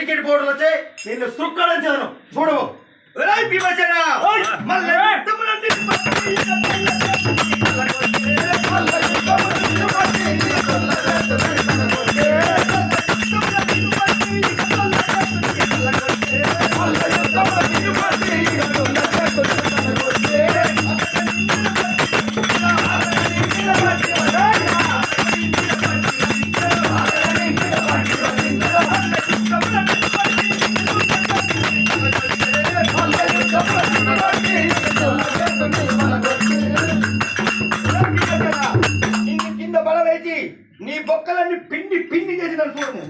Ticket బోర్డులు వచ్చాయి నిన్ను సుక్కడం చదను చూడవు భీమసేన కింద బలవేసి నీ బొక్కలన్నీ పిండి పిండి చేసి నన్ను చూడము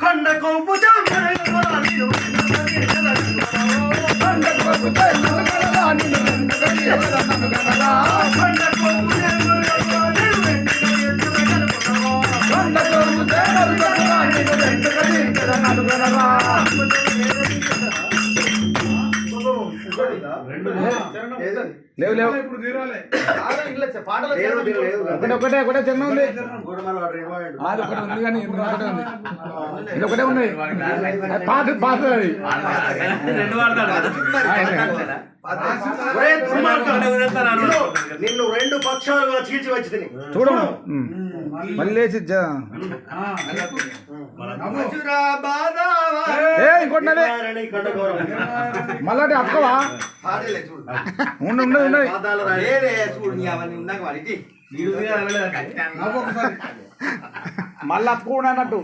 కండ కొంపు లేవు లేవు ఒకటే ఒకటే చిన్న ఉంది అది ఒకటి ఉంది కానీ ఒకటే ఉంది ఇది ఒకటే ఉన్నాయి పాత పాత నిన్ను రెండు పక్షాలుగా చీల్చి వచ్చి చూడము మళ్ళీ లేచి ఇంకోటి మళ్ళీ అక్కవా ఉన్నది మళ్ళీ అప్పుకోండి అన్నట్టు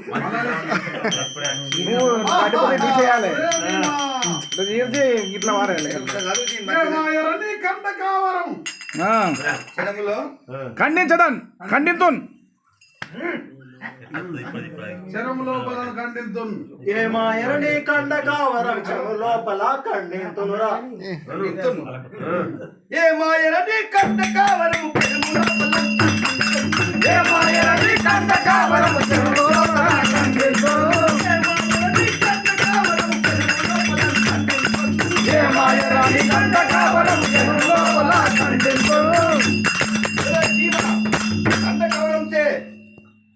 చేయాలి ఇట్లా వారాలి ఖండించడం ఖండితు చెరము లోపల ఖండింతు ఏమాయరని కండ కావరం చెరము లోపల ఖండింతునురా ఏమాయరని కండ కావరం చెరము లోపల ఏమాయరని కండ కావరం చెరము లోపల ఖండింతు ఏమాయరని కండ కావరం చెరము లోపల ఖండింతు కండ కావరం చే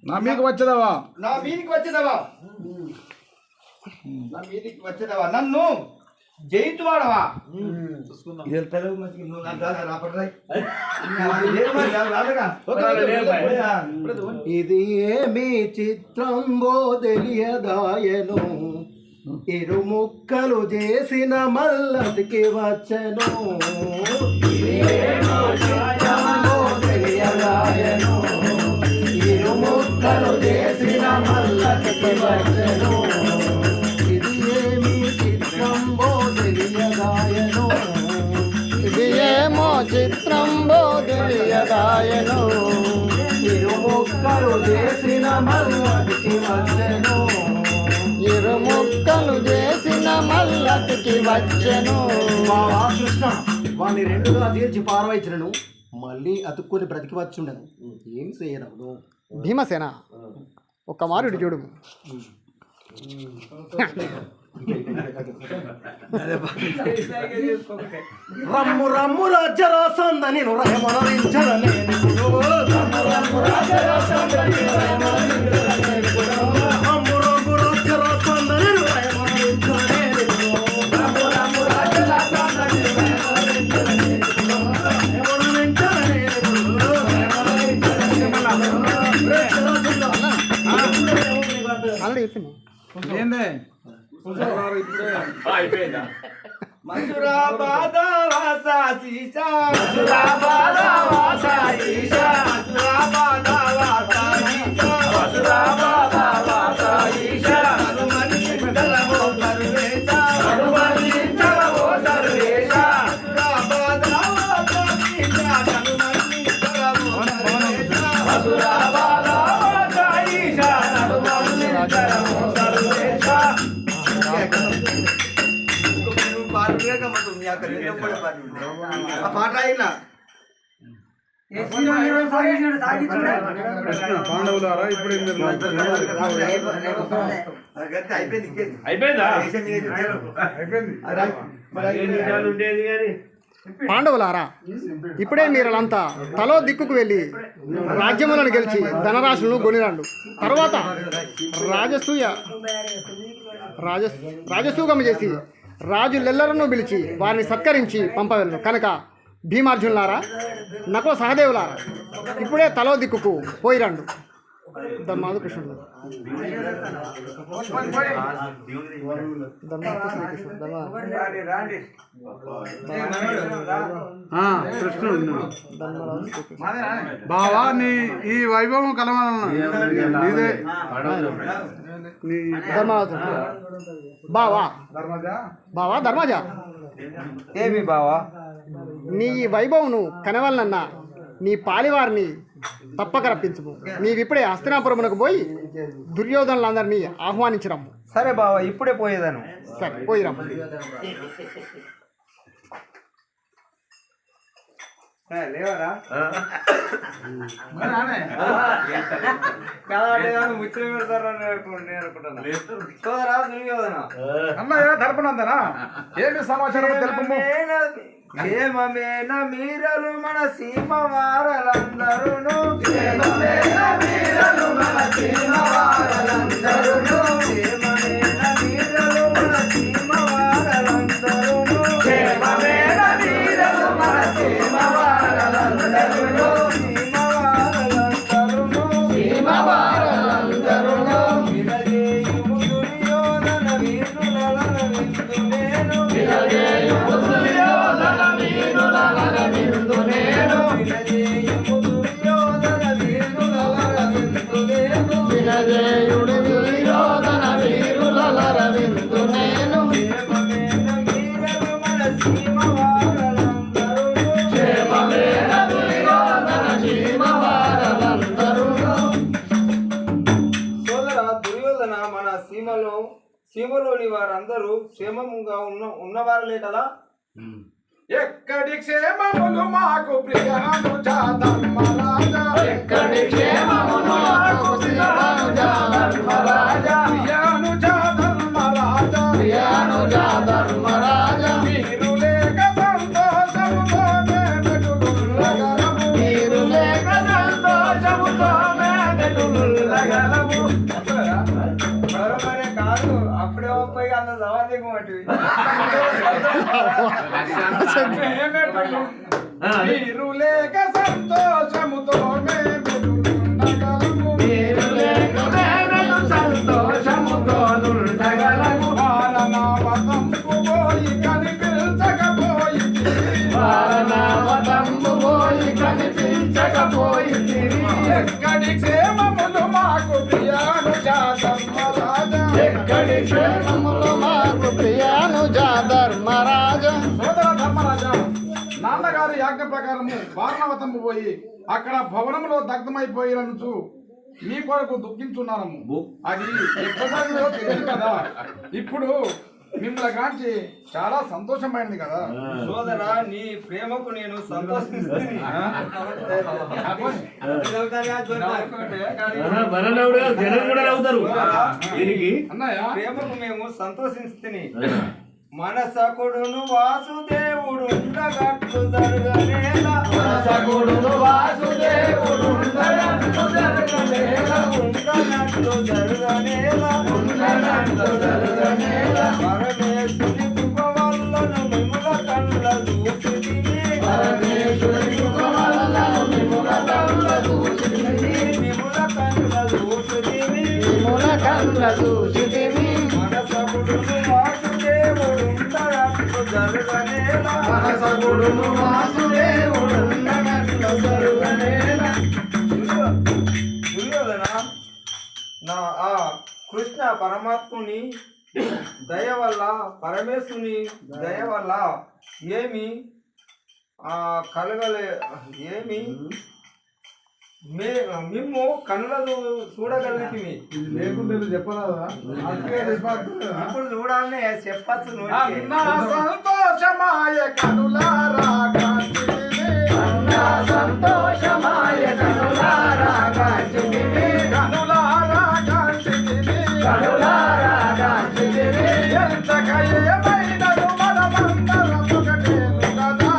నా మీకు వచ్చేదవా నా మీదికి వచ్చేదవా నన్ను జయించువాడవా ఇది ఏమి చిత్రంబో తెలియదాయను ఇరు ముక్కలు చేసిన మల్లతికి వచ్చను తెలియదాయను ఇరు ముక్కలు చేసిన మల్లతికి వచ్చను ఇది ఏమి చిత్రంబో తెలియదాయను ఇది ఏమో చిత్రంబో తెలియదాయను ఇరు ముక్కలు చేసిన మల్లతికి వచ్చను ఇరు ముక్కలు చేసిన మల్లతికి వచ్చను కృష్ణ వాడిని రెండుగా తీర్చి పారవైచినను మళ్ళీ అతుక్కుని బ్రతికి వచ్చుండను ఏం చేయను భీమసేన ఒక్క మారుడు చూడు రమ్ము రమ్ము రాజ్యరాసంద నేను రమణించలేను రమ్ము రమ్ము రాజ్యరాసంద నేను మధురా బాదా వాసా సీసా మధురా బాదా వాసా ఈశా మధురా బాదా వాసా ఈశా మధురా బాదా వాసా ఈశా హనుమని చింతలవో సర్వేశా హనుమని చింతలవో సర్వేశా మధురా బాదా వాసా ఈశా హనుమని చింతలవో సర్వేశా మధురా బాదా వాసా ఈశా హనుమని చింతలవో సర్వేశా పాట అయినా పాండవులారా ఇప్పుడు అయిపోయిందా అయిపోయింది ఉండేది కానీ పాండవులారా, ఇప్పుడే మీరంతా తలో దిక్కుకు వెళ్ళి రాజ్యములను గెలిచి ధనరాశులను కొనిరండు. తర్వాత రాజసూగం చేసి రాజులెల్లరూ పిలిచి వారిని సత్కరించి పంపవెళ్ళను. కనుక భీమార్జునులారా, నకుల సహదేవులారా, ఇప్పుడే తలో దిక్కుకు పోయిరండు. ధర్మాదు కృష్ణుడు కృష్ణుడు బావా, నీ ఈ వైభవం కలవాలన్నా నీదే. ధర్మావతి బావా ధర్మజ, ఏమి బావా? నీ ఈ వైభవను కనవలనన్నా నీ పాలివారిని తప్పక రప్పించుము. నీవిప్పుడే హస్తినాపురమునకు పోయి దుర్యోధనులందరినీ ఆహ్వానించరమ్ము. సరే బావా, ఇప్పుడే పోయేదాను. సరే, పోయిరమ్ము. లేవరా ముచ్చట పెడతారా సోదరా దుర్యోధన. అన్నయ్య ధర్మనందనా, ఏమి సమాచారం తెలుపము. క్షేమమేన మీరలు మన సీమ వారలందరును. క్షేమమేన మీరలు మన సీమ వారలందరును. క్షేమమేన మీరలు మన సీమ వారలందరును. క్షేమమేన మీరలు మన సీమ వారలందరును. సీమ వారలందరును. సీమ వారలందరును. వినజేయుము దుర్యోధన వీరులల విందు నేను. వినజేయుము దుర్యోధన వీరులల విందు నేను. వినజేయుము దుర్యోధన వీరులల విందు నేను. వినజేయుడు దుర్యోధన వీరులల విందు నేను. క్షేమమేన వీరలు మన సీమ వారలందరును. క్షేమమేన దుర్యోధన సీమ వారలందరును. సోదరా దుర్యోధన, మన సీమలోని వారందరూ క్షేమముగా ఉన్నవారులే కదా. ఎక్కడి క్షేమములు మాకు ప్రియానుజా ధర్మరాజా. ఎక్కడి క్షేమములు మాకు ప్రియానుజా ధర్మరాజా. ప్రియానుజా ధర్మరాజా. ప్రియానుజా ధర్మరాజా. మీరు లేక సంతోషముతో మేమెటులుండగలము. మీరు లేక సంతోషముతో మేమెటులుండగలము. మరొకరే కాదు, అప్పుడే పోయి అంత సమాధికం అటు. మీరు లేక సంతోషముతో మేమెటులుండగలము. మీరు లేక మేమెటు సంతోషముతో నుండగలము. వారణావతంబు పోయి కనిపించకపోయితిరి. వారణావతంబు పోయి కనిపించకపోయితిరి. ఎక్కడి క్షేమములు మాకు ప్రియానుజా ధర్మరాజా. ఎక్కడి క్షేమములు మాకు ప్రియానుజా ధర్మరాజా. సోదర ధర్మరాజా, నాన్నగారి యాజ్ఞ ప్రకారము వారణావతంబు పోయి అక్కడ భవనంలో దగ్ధమైపోయినచు మీ కొరకు దుఃఖించున్నాము. అది ఎక్కడో తెలియదు కదా. ఇప్పుడు మిమ్మల్ని కాంచి చాలా సంతోషమైంది కదా. సోదరా, నీ ప్రేమకు నేను సంతోషిస్తుంది. అన్నయ్య, ప్రేమకు మేము సంతోషిస్తుంది. మనసకుడును వాసుదేవుడు ఉండగట్లు జరగనేలా. మనసకుడును వాసుదేవుడు ఉండగట్లు జరగనేలా. ఉండగట్లు జరగనేలా. ఉండగట్లు జరగనేలా. పరమేశ్వరి కృప వల్లను మిముల కళ్ళ చూచితిని. పరమేశ్వరి కృప వల్లను మిముల కళ్ళ చూచితిని. మిముల కళ్ళ చూచితిని. మిముల కళ్ళ చూచితిని. మనసకుడును వాసుదేవుడు ఉండగట్లు జరగనేలా. మనసకుడును వాసుదేవుడు ఉండగట్లు జరగనేలా. దుర్యోధన, నా ఆ కృష్ణ పరమాత్ముని దయ వల్ల, పరమేశ్వరుని దయ వల్ల ఏమి కలగలే, ఏమి మేము కళ్ళను చూడగలిగితే లేకుంటే చెప్పరాదా? ఇప్పుడు చూడాలనే చెప్పచ్చు. అన్నా సంతోషమాయ కనులారా కాంచితిని. అన్నా సంతోషమాయ కనులారా కాంచితిని. కనులారా కాంచితిని. కనులారా కాంచితిని. ఎంతకయేమైనను మనమందరం ఒకటేను కదా.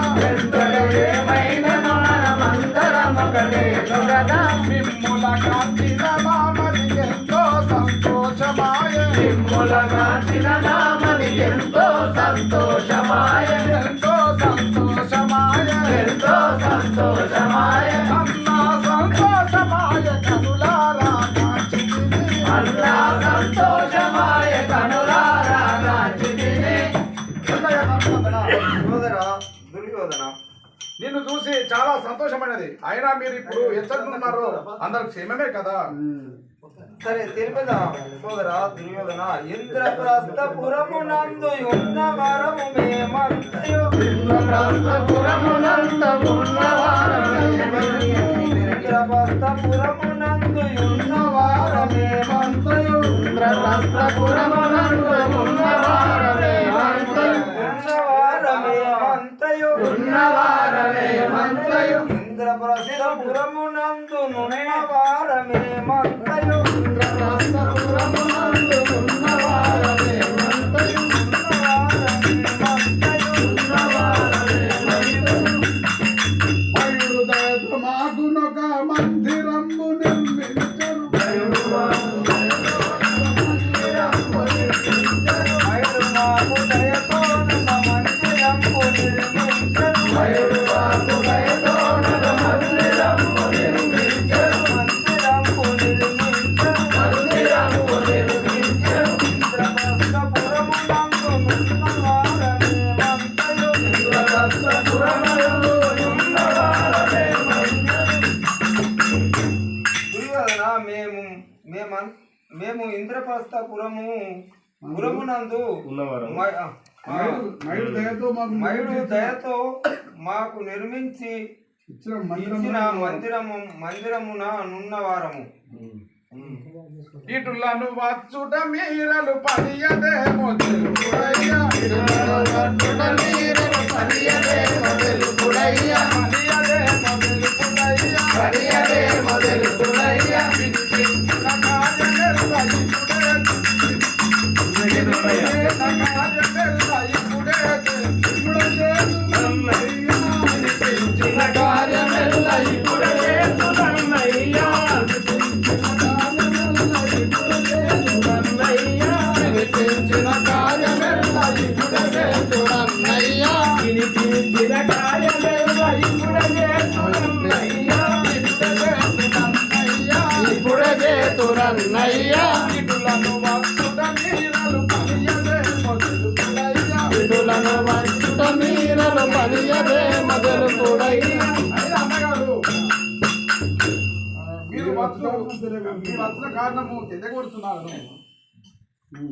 దుర్యోధన నిన్ను చూసి చాలా సంతోషమైనది. అయినా మీరు ఇప్పుడు ఎచ్చరున్నారో అందరికి క్షేమమే కదా. సరే తెలిపదా సోదరా దుర్యోధన ఇంద్రప్రస్థపురమునందు ఉన్న వరము మేమంతయు ఇంద్రప్రస్థపురమునందు ఉన్న వారమేమంతయు ఇంద్రప్రస్థపురమునందు నున్న వారమేమంతయు మయుడు దయతో మాకునొక మందిరము నిర్మించరు. మేము ఇంద్రప్రస్థపురమునందు మయుడు దయతో మాకు మయుడు దయతో మాకు నిర్మించి ఇచ్చిన ఇచ్చిన మందిరమున నున్నవారము ఇటులను వచ్చుట మీరలు పనియదేమో తెలుపుడయ్యా. పనియదేమో తెలుపుడయ్యా. వినిపించిన కార్యమెల్ల ఇప్పుడే చేతులన్నయ్యా. వినిపించిన కార్యమెల్ల ఇప్పుడే చేతులన్నయ్యా. వినిపించిన కార్యమెల్ల ఇప్పుడే చేతులన్నయ్యా. వినిపించిన కార్యమెల్ల ఇప్పుడే చేతులన్నయ్యా. ఇప్పుడే చేతులన్నయ్యా. ఇటులను వస్తుట మీరలు పనియదేమో తెలుపుడయ్యా. ఇటులను వస్తుట మీరలు పనియదేమో తెలుపుడయ్యా. అయితే అన్నగారు మీరు వచ్చిన కారణము తెగొడుతున్నారు.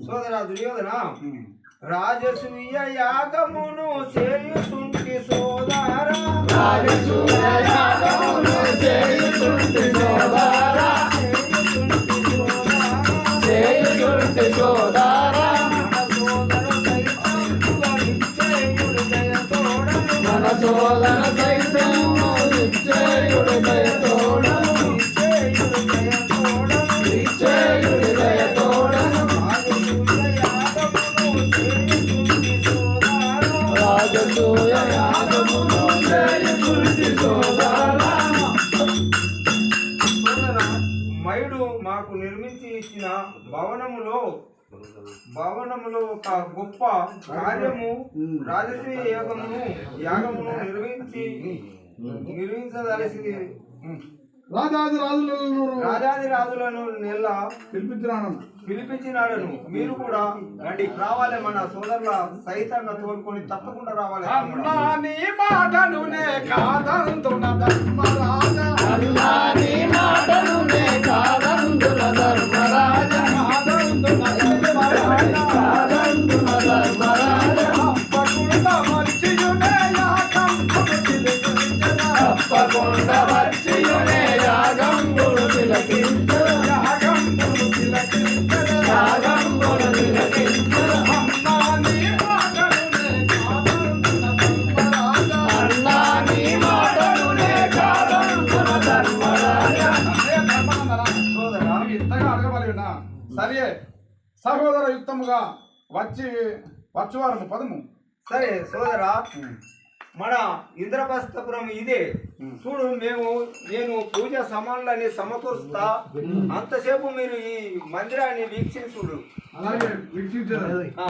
సోదరా దుర్యోధన రాజసూయ యాగమును చేయుచుంటి సోదరా రాజసూయ యాగమును చేయుచుంటి సోదరా. చేయుచుంటి సోదరా. మన సోదర సైతము నిశ్చయుడు దయతోడను. నిశ్చయుడు దయతోడను. రాజసూయ యాగమును చేయుచుంటి సోదరా. మయుడు మాకు నిర్మించి ఇచ్చిన భవనములో ఒక గొప్ప కార్యము రాజసూయ యాగమును నిర్మించదలసి రాజాది రాజులను నెల పిలిపించినాడను. మీరు కూడా రండి, రావాలి, మన సోదరుల సహితంగా తోలుకొని తప్పకుండా రావాలి. అన్నా నీ మాటనునే కాదందున ధర్మరాజా. అన్నా నీ మాటనునే కాదందున ధర్మరాజా. కాదందున ధర్మరాజా. కాదందున ధర్మరాజా. తప్పకుండా వచ్చియునే యాగంబులు తిలకించెదా. తప్పకుండా వచ్చియునే యాగంబులు తిలకించెదా. యాగంబులు తిలకించెదా. యాగంబులు తిలకించెదా. అన్నా నీ మాటనునే కాదందున ధర్మరాజా. అన్నా నీ మాటనునే కాదందున ధర్మరాజా. సోదరా ఇంతగా అడగబలినా సరే సహోదర యుక్తముగా వచ్చువారము పదము. సరే సోదరా, మన ఇంద్రప్రస్థపురం ఇదే చూడు. నేను పూజ సామాన్లని సమకూరుస్తా, అంతసేపు మీరు ఈ మందిరాన్ని వీక్షించుడు. అలాగే వీక్షించారు. ఆ.